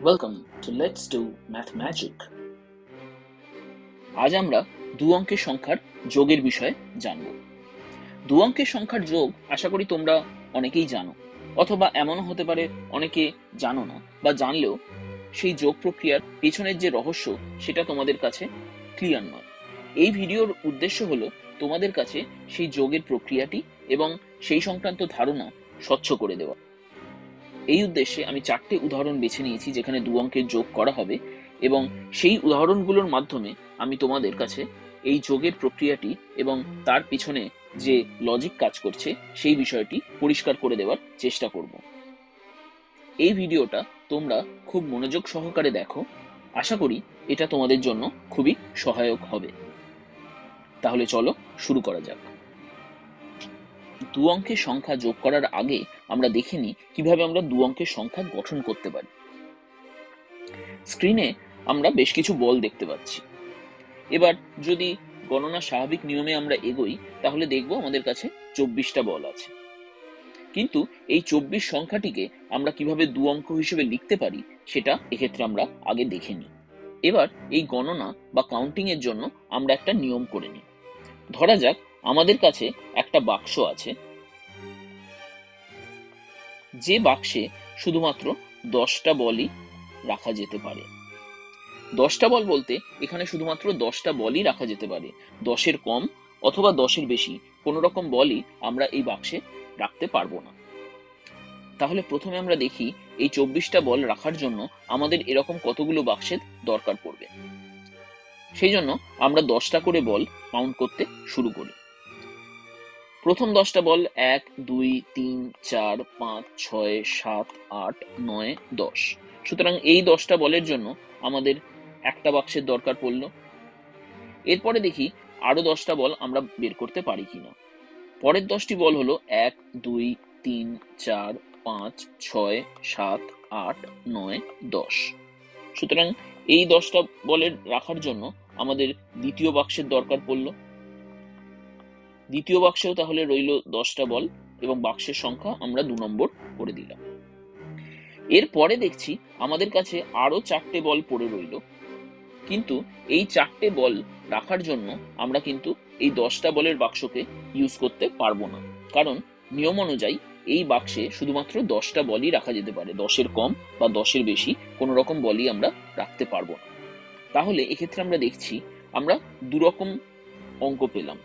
Welcome to Let's Do Math Magic. আজ আমরা দু অঙ্কের সংখ্যার যোগের বিষয়ে জানব। দু অঙ্কের সংখ্যার যোগ আশা করি তোমরা অনেকেই জানো, অথবা এমনও হতে পারে অনেকে জানো না, বা জানলেও সেই যোগ প্রক্রিয়ার পেছনের যে রহস্য সেটা তোমাদের কাছে ক্লিয়ার নয়। এই ভিডিওর উদ্দেশ্য হলো তোমাদের কাছে সেই যোগের প্রক্রিয়াটি এবং সেই সংক্রান্ত ধারণা স্বচ্ছ করে দেওয়া। এই উদ্দেশ্যে আমি 4টে উদাহরণ বেছে নিয়েছি যেখানে দু অঙ্কের যোগ করা হবে, এবং সেই উদাহরণগুলোর মাধ্যমে আমি তোমাদের কাছে এই যোগের প্রক্রিয়াটি এবং তার পিছনে যে লজিক কাজ করছে সেই বিষয়টি পরিষ্কার করে দেওয়ার চেষ্টা করব। এই ভিডিওটা তোমরা খুব মনোযোগ সহকারে দেখো, আশা করি এটা তোমাদের জন্য খুবই সহায়ক হবে। তাহলে চলো শুরু করা যাক। দু অঙ্কের সংখ্যা যোগ করার আগে আমরা দেখে নিই কিভাবে আমরা দু অঙ্কের সংখ্যা গঠন করতে পারি। স্ক্রিনে আমরা বেশ কিছু বল দেখতে পাচ্ছি। এবার যদি গণনা স্বাভাবিক নিয়মে আমরা এগোই তাহলে দেখব আমাদের কাছে 24টা বল আছে। কিন্তু এই 24 সংখ্যাটিকে আমরা কিভাবে দু অঙ্ক হিসেবে লিখতে পারি সেটা এক্ষেত্রে আমরা আগে দেখে নিই। এবার এই গণনা বা কাউন্টিং এর জন্য আমরা একটা নিয়ম করে নিই। ধরা যাক আমাদের কাছে একটা বাক্স আছে, যে বাক্সে শুধুমাত্র 10টা বলই রাখা যেতে পারে। 10টা বল বলতে এখানে শুধুমাত্র 10টা বলই রাখা যেতে পারে, 10-এর কম অথবা 10-এর বেশি কোনো রকম বলই আমরা এই বাক্সে রাখতে পারবো না। তাহলে প্রথমে আমরা দেখি এই 24টা বল রাখার জন্য আমাদের এরকম কতগুলো বাক্সের দরকার পড়বে। সেই জন্য আমরা 10টা করে বল কাউন্ট করতে শুরু করি। প্রথম 10টা বল 1, 2, 3, 4, 5, 6, 7, 8, 9, 10। সুতরাং এই 10টা বলের জন্য আমাদের একটা বাক্সের দরকার পড়লো। এরপরে দেখি আরো 10টা বল আমরা বের করতে পারি কিনা। পরের 10টি বল হলো 1, 2, 3, 4, 5, 6, 7, 8, 9, 10। সুতরাং এই 10টা বলের রাখার জন্য আমাদের দ্বিতীয় বাক্সের দরকার পড়লো। দ্বিতীয় বাক্সেও তাহলে রইল 10টা বল এবং বাক্সের সংখ্যা আমরা 2 নম্বর করে দিলাম। এরপরে দেখছি আমাদের কাছে আরো 4টে বল পড়ে রইল, কিন্তু এই 4টে বল রাখার জন্য আমরা কিন্তু এই 10টা বলের বাক্সকে ইউজ করতে পারবো না, কারণ নিয়ম অনুযায়ী এই বাক্সে শুধুমাত্র 10টা বলই রাখা যেতে পারে, 10-এর কম বা 10-এর বেশি কোনো রকম বলই আমরা রাখতে পারবো না। তাহলে এক্ষেত্রে আমরা দেখছি আমরা দু রকম অঙ্ক পেলাম।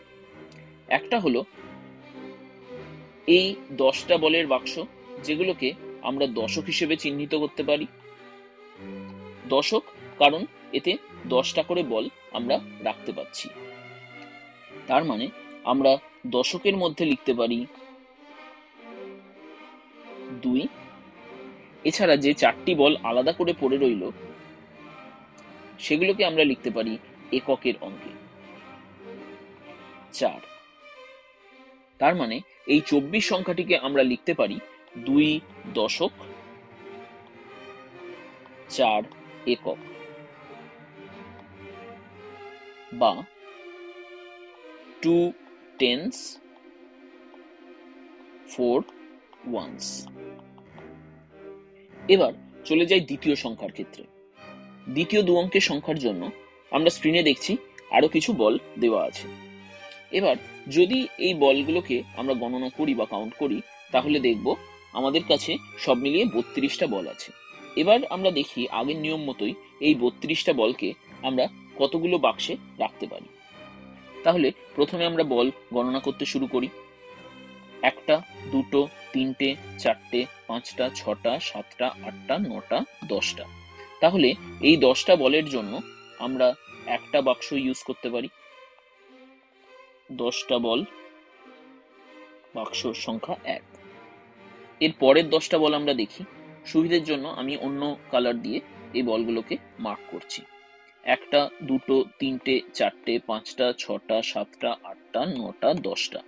একটা হলো এই 10টা বলের বাক্স, যেগুলোকে আমরা দশক হিসেবে চিহ্নিত করতে পারি। দশক কারণ এতে 10টা করে বল আমরা রাখতে পাচ্ছি, তার মানে আমরা দশকের মধ্যে লিখতে পারি 2। এছাড়া যে 4টি বল আলাদা করে পড়ে রইল সেগুলোকে আমরা লিখতে পারি এককের অঙ্কে 4। তার মানে এই 24 সংখ্যাটিকে আমরা লিখতে পারি 2 দশক 4 একক, বা 2 tens 4 ones। এবার চলে যাই দ্বিতীয় সংখ্যার ক্ষেত্রে। দ্বিতীয় দু অঙ্কের সংখ্যার জন্য আমরা স্ক্রিনে দেখছি আরো কিছু বল দেওয়া আছে। এবার যদি এই বলগুলোকে আমরা গণনা করি বা কাউন্ট করি তাহলে দেখব আমাদের কাছে সব মিলিয়ে 32টা বল আছে। এবার আমরা দেখি আগের নিয়ম মতোই এই 32টা বলকে আমরা কতগুলো বাক্সে রাখতে পারি। তাহলে প্রথমে আমরা বল গণনা করতে শুরু করি। 1টা 2টো 3টে 4টে 5টা 6টা 7টা 8টা 9টা 10টা। তাহলে এই 10টা বলের জন্য আমরা একটা বাক্স ইউজ করতে পারি। 10টা বল, বাক্স সংখ্যা 1। এর পরের 10টা বল আমরা দেখি। সুবিধার জন্য আমি অন্য কালার দিয়ে এই বলগুলোকে মার্ক করছি। 1টা 2টো 3টে 4টে 5টা 6টা 7টা 8টা 9টা 10টা।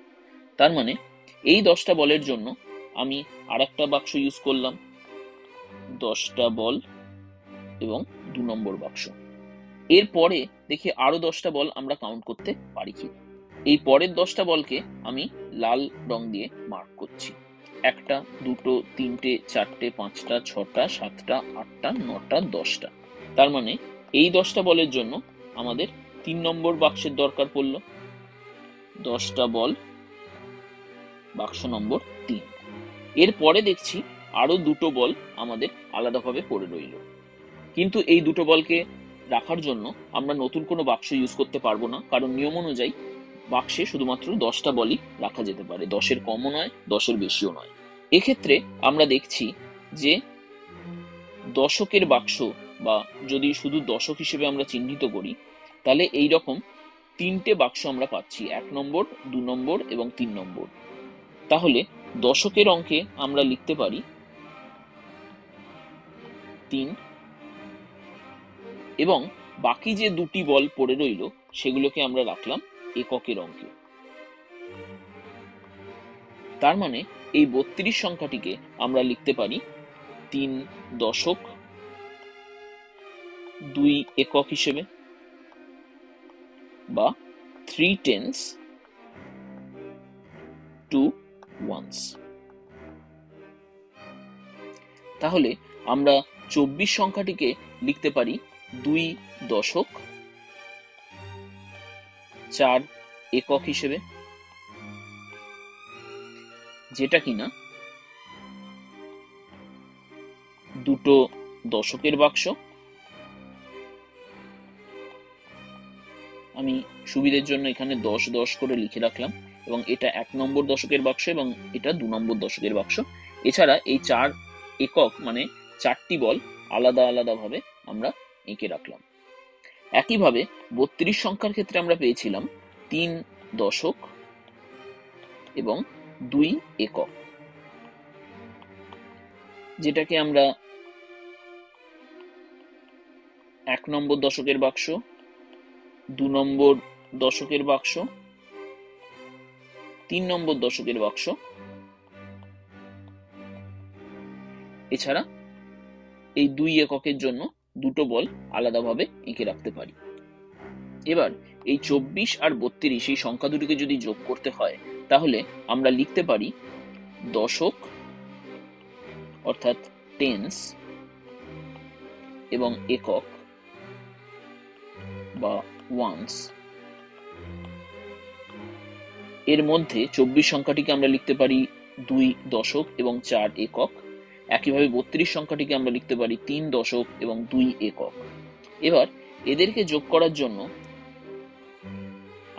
তার মানে এই 10টা বলের জন্য আমি আরেকটা বাক্স ইউজ করলাম, 10টা বল এবং 2 নম্বর বাক্স। এরপরে দেখি আরো 10টা বল আমরা কাউন্ট করতে পারি কি। এই পরের 10টা বলকে আমি লাল রং দিয়ে মার্ক করছি। একটা, দুটো, তিনটে, চারটে, পাঁচটা, ছটা, সাতটা, আটটা, নটা, 10টা। তার মানে এই 10টা বলের জন্য আমাদের 3 নম্বর বাক্সের দরকার পড়লো। 10টা বল, বাক্স নম্বর 3। এরপরে দেখছি আরো দুটো বল আমাদের আলাদাভাবে পড়ে রইল, কিন্তু এই দুটো বলকে রাখার জন্য আমরা নতুন কোনো বাক্স ইউজ করতে পারবো না, কারণ নিয়ম অনুযায়ী বাক্সে শুধুমাত্র 10টা বলই রাখা যেতে পারে, 10-এর কমও নয়, 10-এর বেশিও নয়। এক্ষেত্রে আমরা দেখছি যে দশকের বাক্স, বা যদি শুধু দশক হিসেবে আমরা চিহ্নিত করি, তাহলে এই রকম 3টে বাক্স আমরা পাচ্ছি, 1 নম্বর, 2 নম্বর এবং 3 নম্বর। তাহলে দশকের অঙ্কে আমরা লিখতে পারি 3, এবং বাকি যে দুটি বল পড়ে রইল সেগুলোকে আমরা রাখলাম এককের অঙ্কে। তার মানে এই 32 সংখ্যাটিকে আমরা লিখতে পারি 3 দশক, 2 একক হিসেবে, বা 3 tens, 2 ones। তাহলে আমরা 24 সংখ্যাটিকে লিখতে পারি 2 দশক, 4 একক হিসেবে, যেটা কিনা দুটো দশকের বাক্স। আমি সুবিধের জন্য এখানে 10-10 করে লিখে রাখলাম, এবং এটা 1 নম্বর দশকের বাক্স এবং এটা 2 নম্বর দশকের বাক্স। এছাড়া এই 4 একক মানে 4টি বল আলাদা আলাদা ভাবে আমরা এঁকে রাখলাম। একইভাবে 32 সংখ্যার ক্ষেত্রে আমরা পেয়েছিলাম 3 দশক এবং 2 একক, যেটাকে আমরা 1 নম্বর দশকের বাক্স, 2 নম্বর দশকের বাক্স, 3 নম্বর দশকের বাক্স, এছাড়া এই 2 এককের জন্য দুটো বল আলাদাভাবে এঁকে রাখতে পারি। এবার এই 24 আর 32 এই সংখ্যা দুটিকে যদি যোগ করতে হয়, তাহলে আমরা লিখতে পারি দশক অর্থাৎ টেন্স এবং একক বা ওয়ান্স। এর মধ্যে 24 সংখ্যাটিকে আমরা লিখতে পারি 2 দশক এবং 4 একক। একইভাবে 32 সংখ্যাটিকে আমরা লিখতে পারি 3 দশক এবং 2 একক। এবার এদেরকে যোগ করার জন্য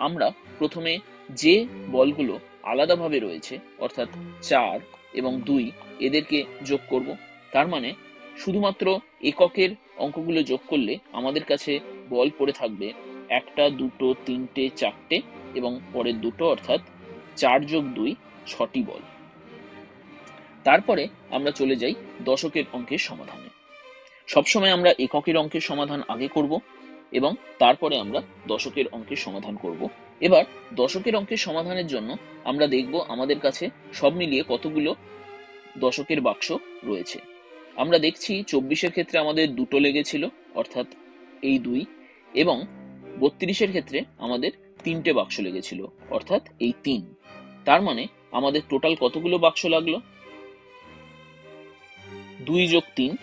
আমরা প্রথমে যে বলগুলো আলাদাভাবে রয়েছে অর্থাৎ 4 এবং 2 এদেরকে যোগ করব। তার মানে শুধুমাত্র এককের অঙ্কগুলো যোগ করলে আমাদের কাছে বল পড়ে থাকবে 1টা, 2টো, 3টে, 4টে এবং পরের দুটো অর্থাৎ 4 যোগ 2 6টি বল। তারপরে আমরা চলে যাই দশকের অঙ্কের সমাধানে। সবসময় আমরা এককের অঙ্কের সমাধান আগে করব এবং তারপরে আমরা দশকের অঙ্কের সমাধান করব। এবার দশকের অঙ্কের সমাধানের জন্য আমরা দেখব আমাদের কাছে সব মিলিয়ে কতগুলো দশকের বাক্স রয়েছে। আমরা দেখছি 24-এর ক্ষেত্রে আমাদের দুটো লেগেছিল অর্থাৎ এই 2, এবং 32-এর ক্ষেত্রে আমাদের 3টে বাক্স লেগেছিল অর্থাৎ এই 3। তার মানে আমাদের টোটাল কতগুলো বাক্স লাগলো? 2 যোগ 3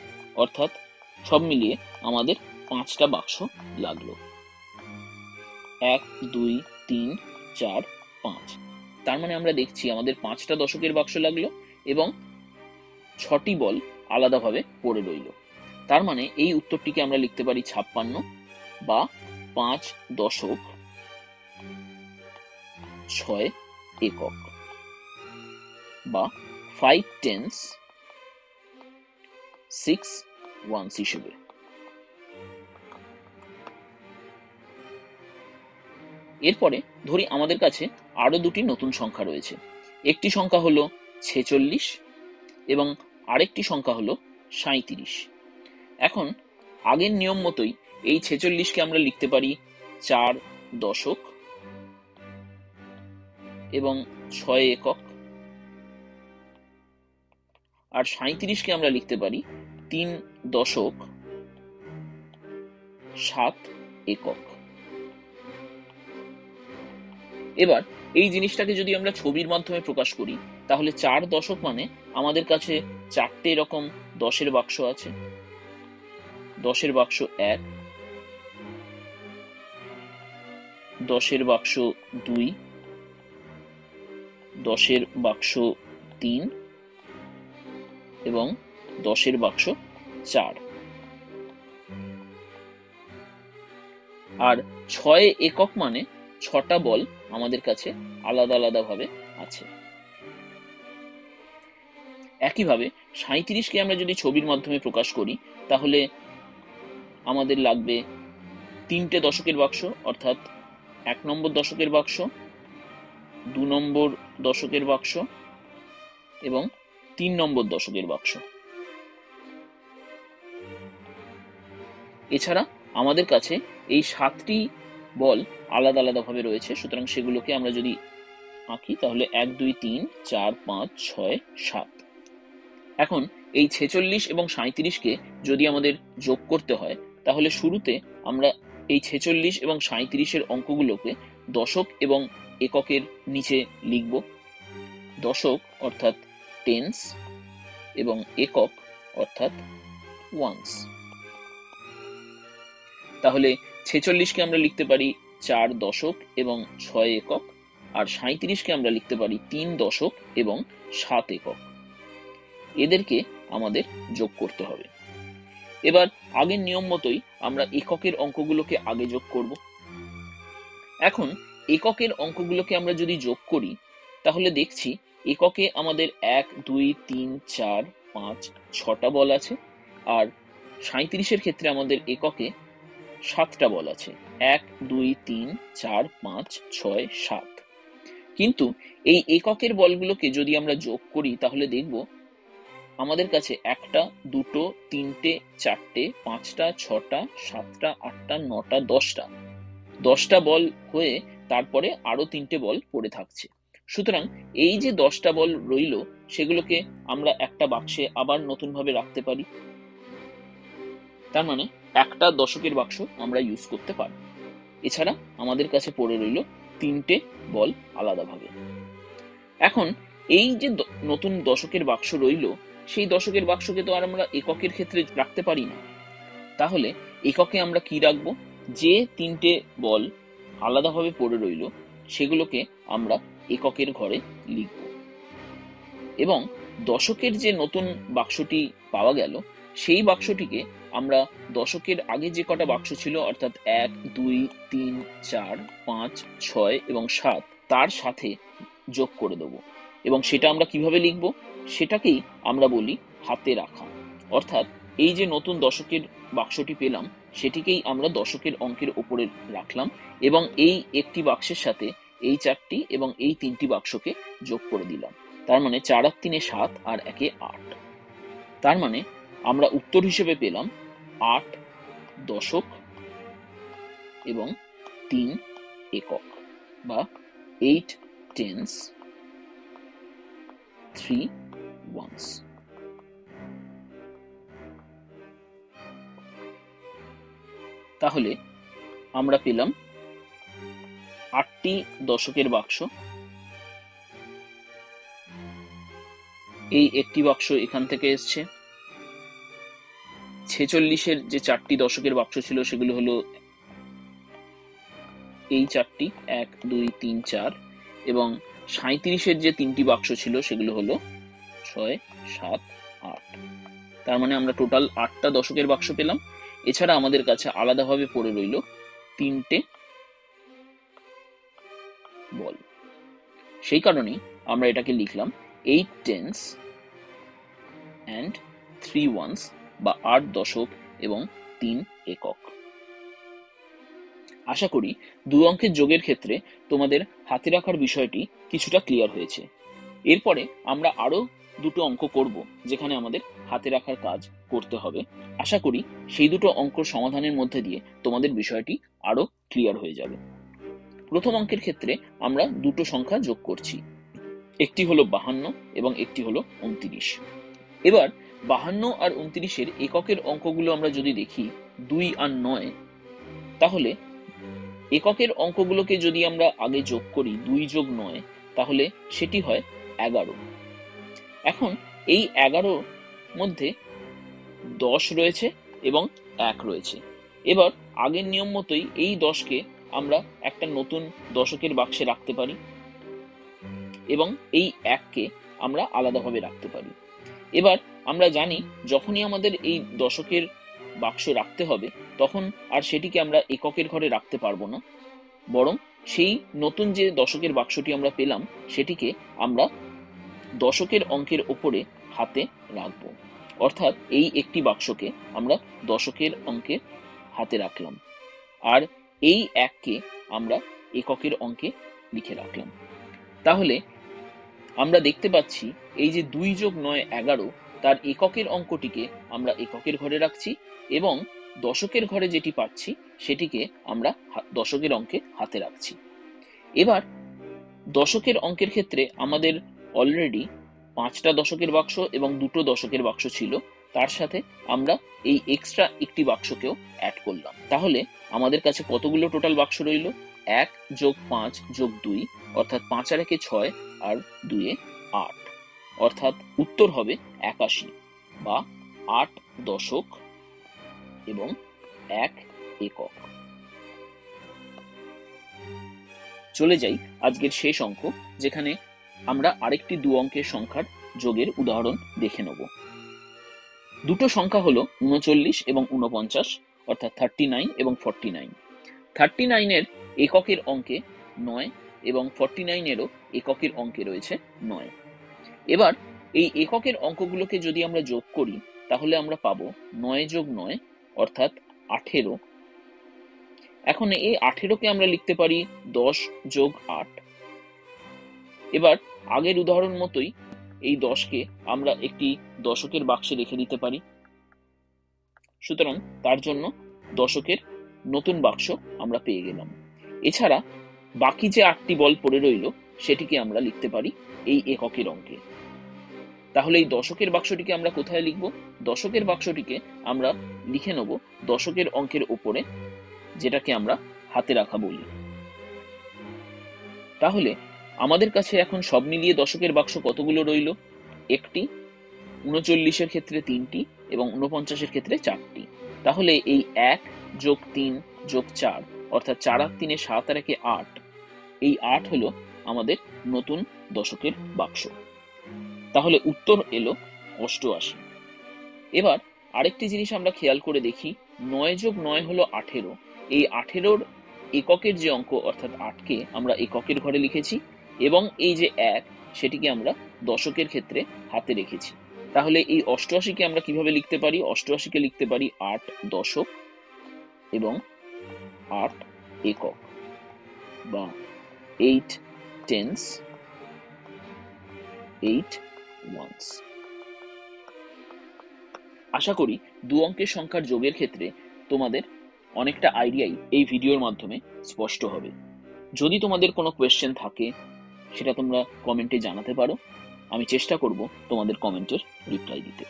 অর্থাৎ সব মিলিয়ে আমাদের 5টা বাক্স লাগলো। 1, 2, 3, 4, 5। তার মানে আমরা দেখছি আমাদের 5টা দশকের বাক্স লাগলো এবং 6টি বল আলাদাভাবে পড়ে রইল। তার মানে এই উত্তরটিকে আমরা লিখতে পারি 56 বা 5 দশক 6 একক, বা 5 tens 6 ones হিসেবে। এরপরে ধরি আমাদের কাছে আরো দুটি নতুন সংখ্যা রয়েছে। একটি সংখ্যা হলো 46 এবং আরেকটি সংখ্যা হলো 37। এখন আগের নিয়ম মতোই এই 46কে আমরা লিখতে পারি 4 দশক এবং 6 একক, আর 37কে আমরা লিখতে পারি 3 দশক 7 একক। এবার এই জিনিসটাকে যদি আমরা ছবির মাধ্যমে প্রকাশ করি, তাহলে 4 দশক মানে আমাদের কাছে 4টে এরকম 10-এর বাক্স আছে। 10-এর বাক্স 1, 10-এর বাক্স 2, 10-এর বাক্স 3 এবং 10-এর বাক্স 4। আর 6 একক মানে 6টা বল আমাদের কাছে আলাদা আলাদা ভাবে আছে। একইভাবে 37কে আমরা যদি ছবির মাধ্যমে প্রকাশ করি তাহলে আমাদের লাগবে 3টে দশকের বাক্স, অর্থাৎ 1 নম্বর দশকের বাক্স, 2 নম্বর দশকের বাক্স এবং 3 নম্বর দশকের বাক্স। এছাড়া আমাদের কাছে এই 7টি বল আলাদা আলাদা ভাবে রয়েছে, সুতরাং সেগুলোকে আমরা যদি আঁকি তাহলে 1, 2, 3, 4, 5, 6, 7। এখন এই 46 এবং 37কে যদি আমাদের যোগ করতে হয় তাহলে শুরুতে আমরা এই 46 এবং 37-এর অঙ্কগুলোকে দশক এবং এককের নিচে লিখব। দশক অর্থাৎ টেন্স এবং একক অর্থাৎ ওয়ান্স। তাহলে 46কে আমরা লিখতে পারি 4 দশক এবং 6 একক, আর 37কে আমরা লিখতে পারি 3 দশক এবং 7 একক। এদেরকে আমাদের যোগ করতে হবে। এবার আগের নিয়ম মতোই আমরা এককের অঙ্কগুলোকে আগে যোগ করব। এখন এককের অঙ্কগুলোকে আমরা যদি যোগ করি তাহলে দেখছি এককে আমাদের 1, 2, 3, 4, 5, 6টা বল আছে, আর 37-এর ক্ষেত্রে আমাদের এককে 7টা বল আছে। 1, 2, 3, 4, 5, 6, 7। কিন্তু এই এককের বলগুলোকে যদি আমরা যোগ করি তাহলে দেখব আমাদের কাছে 1টা, 2টো, 3টে, 4টে, 5টা, 6টা, 7টা, 8টা, 9টা, 10টা। 10টা বল হয়ে তারপরে আরো 3টে বল পড়ে থাকছে। সুতরাং এই যে 10টা বল রইল সেগুলোকে আমরা একটা বাক্সে আবার নতুন ভাবে রাখতে পারি। তার মানে একটা দশকের বাক্স আমরা ইউজ করতে পারি। এছাড়া আমাদের কাছে পড়ে রইল 3টে বল আলাদাভাবে। এখন এই যে নতুন দশকের বাক্স রইল সেই দশকের বাক্সকে তো আর আমরা এককের ক্ষেত্রে রাখতে পারি না। তাহলে এককে আমরা কি রাখবো? যে 3টে বল আলাদাভাবে পড়ে রইল সেগুলোকে আমরা এককের ঘরে লিখব, এবং দশকের যে নতুন বাক্সটি পাওয়া গেল সেই বাক্সটিকে আমরা দশকের আগে যে কটা বাক্স ছিল অর্থাৎ 1, 2, 3, 4, 5, 6 এবং 7 তার সাথে যোগ করে দেব। এবং সেটা আমরা কিভাবে লিখব? সেটাকেই আমরা বলি হাতে রাখা। অর্থাৎ এই যে নতুন দশকের বাক্সটি পেলাম সেটিকেই আমরা দশকের অঙ্কের উপরে রাখলাম এবং এই একটি বাক্সের সাথে এই 4টি এবং এই 3টি বাক্সকে যোগ করে দিলাম। তার মানে 4 আর 3 7 আর 1 8। তার মানে আমরা উত্তর হিসেবে পেলাম 8 দশক এবং 3 একক, বা 8 tens, 3 ones। তাহলে আমরা পেলাম 8টি দশকের বাক্স। এই একটি বাক্স এখান থেকে এসছে। 46-এর যে 4টি দশকের বাক্স ছিল সেগুলো হলো এই 4টি, 1, 2, 3, 4, এবং 37-এর যে 3টি বাক্স ছিল সেগুলো হলো 6, 7, 8। তার মানে আমরা টোটাল 8টা দশকের বাক্স পেলাম। এছাড়া আমাদের কাছে আলাদাভাবে পড়ে রইল 3টে বল। সেই কারণেই আমরা এটাকে লিখলাম 8 tens and 3 ones, বা 8 দশক এবং 3 একক। আশা করি 2 অঙ্কের যোগের ক্ষেত্রে তোমাদের হাতে রাখার বিষয়টি কিছুটা ক্লিয়ার হয়েছে। এরপরে আমরা আরো 2টো অঙ্ক করব যেখানে আমাদের হাতে রাখার কাজ করতে হবে। আশা করি সেই 2টো অঙ্ক সমাধানের মধ্যে দিয়ে তোমাদের বিষয়টি আরো ক্লিয়ার হয়ে যাবে। প্রথম অঙ্কের ক্ষেত্রে আমরা 2টো সংখ্যা যোগ করছি, একটি হলো 52 এবং একটি হলো 29। এবার 52 আর 29-এর এককের অঙ্কগুলো আমরা যদি দেখি 2 আর 9, তাহলে এককের অঙ্কগুলোকে যদি আমরা আগে যোগ করি 2 যোগ 9 তাহলে সেটি হয় 11। এখন এই 11 মধ্যে 10 রয়েছে এবং 1 রয়েছে। এবার আগের নিয়ম মতোই এই 10কে আমরা একটা নতুন দশকের বাক্সে রাখতে পারি এবং এই 1কে আমরা আলাদাভাবে রাখতে পারি। এবার আমরা জানি যখনই আমাদের এই দশকের বাক্স রাখতে হবে তখন আর সেটিকে আমরা এককের ঘরে রাখতে পারবো না, বরং সেই নতুন যে দশকের বাক্সটি আমরা পেলাম সেটিকে আমরা দশকের অঙ্কের ওপরে হাতে রাখবো। অর্থাৎ এই একটি বাক্সকে আমরা দশকের অঙ্কে হাতে রাখলাম আর এই 1কে আমরা এককের অঙ্কে লিখে রাখলাম। তাহলে আমরা দেখতে পাচ্ছি এই যে 2 যোগ 9 11 তার এককের অঙ্কটিকে আমরা এককের ঘরে রাখছি এবং দশকের ঘরে যেটি পাচ্ছি সেটিকে আমরা দশকের অঙ্কে হাতে রাখছি। এবার দশকের অঙ্কের ক্ষেত্রে আমাদের অলরেডি 5টা দশকের বাক্স এবং 2টো দশকের বাক্স ছিল, তার সাথে আমরা এই এক্সট্রা একটি বাক্সকেও অ্যাড করলাম। তাহলে আমাদের কাছে কতগুলো টোটাল বাক্স রইল? 1 যোগ 5 যোগ 2 অর্থাৎ 5 আর 1 6 আর 2 8, অর্থাৎ উত্তর হবে 81 বা 8 দশক এবং 1 একক। চলে যাই আজকের শেষ অঙ্ক, যেখানে আমরা আরেকটি 2 অঙ্কের সংখ্যার যোগের উদাহরণ দেখে নেব। দুটো সংখ্যা হলো 39 এবং 49, অর্থাৎ 39 এবং 49। 39 এর এককের অঙ্কে 9 এবং 49 এরও এককের অঙ্কে রয়েছে 9। এবার এই এককের অঙ্কগুলোকে যদি আমরা যোগ করি তাহলে আমরা পাবো 9 যোগ 9 অর্থাৎ 18। এখন এই 18কে আমরা লিখতে পারি 10 যোগ 8। এবার আগের উদাহরণ মতোই এই 10কে আমরা একটি দশকের বাক্সে রেখে দিতে পারি। সুতরাং তার জন্য দশকের নতুন বাক্স আমরা পেয়ে গেলাম। এছাড়া বাকি যে 8টি বল পড়ে রইল সেটিকে আমরা লিখতে পারি এই এককের অঙ্কে। তাহলে এই দশকের বাক্সটিকে আমরা কোথায় লিখব? দশকের বাক্সটিকে আমরা লিখে নেব দশকের অঙ্কের উপরে, যেটাকে আমরা হাতে রাখা বলি। তাহলে আমাদের কাছে এখন সব মিলিয়ে দশকের বাক্স কতগুলো রইল? একটি, 39-এর ক্ষেত্রে 3টি এবং 49-এর ক্ষেত্রে 4টি। তাহলে এই 1 যোগ 3 যোগ 4 অর্থাৎ 4 আর 3 7 আর 1 8, এই 8 হলো আমাদের নতুন দশকের বাক্স। তাহলে উত্তর এলো 88। এবার আরেকটি জিনিস আমরা খেয়াল করে দেখি, 9 যোগ 9 হলো 18। এই 18-র এককের যে অঙ্ক অর্থাৎ 8কে আমরা এককের ঘরে লিখেছি এবং এই যে 1 সেটিকে আমরা দশকের ক্ষেত্রে হাতে রেখেছি। তাহলে এই 88কে আমরা কিভাবে লিখতে পারি? 88কে লিখতে পারি 8 দশক এবং 8 একক বা 8 tens, 8 ones। আশা করি 2 অঙ্কের সংখ্যার যোগের ক্ষেত্রে তোমাদের অনেকটা আইডিয়াই এই ভিডিওর মাধ্যমে স্পষ্ট হবে। যদি তোমাদের কোনো কোয়েশ্চেন থাকে সেটা তোমরা কমেন্টে জানাতে পারো, আমি চেষ্টা করব তোমাদের কমেন্টের রিপ্লাই দিতে।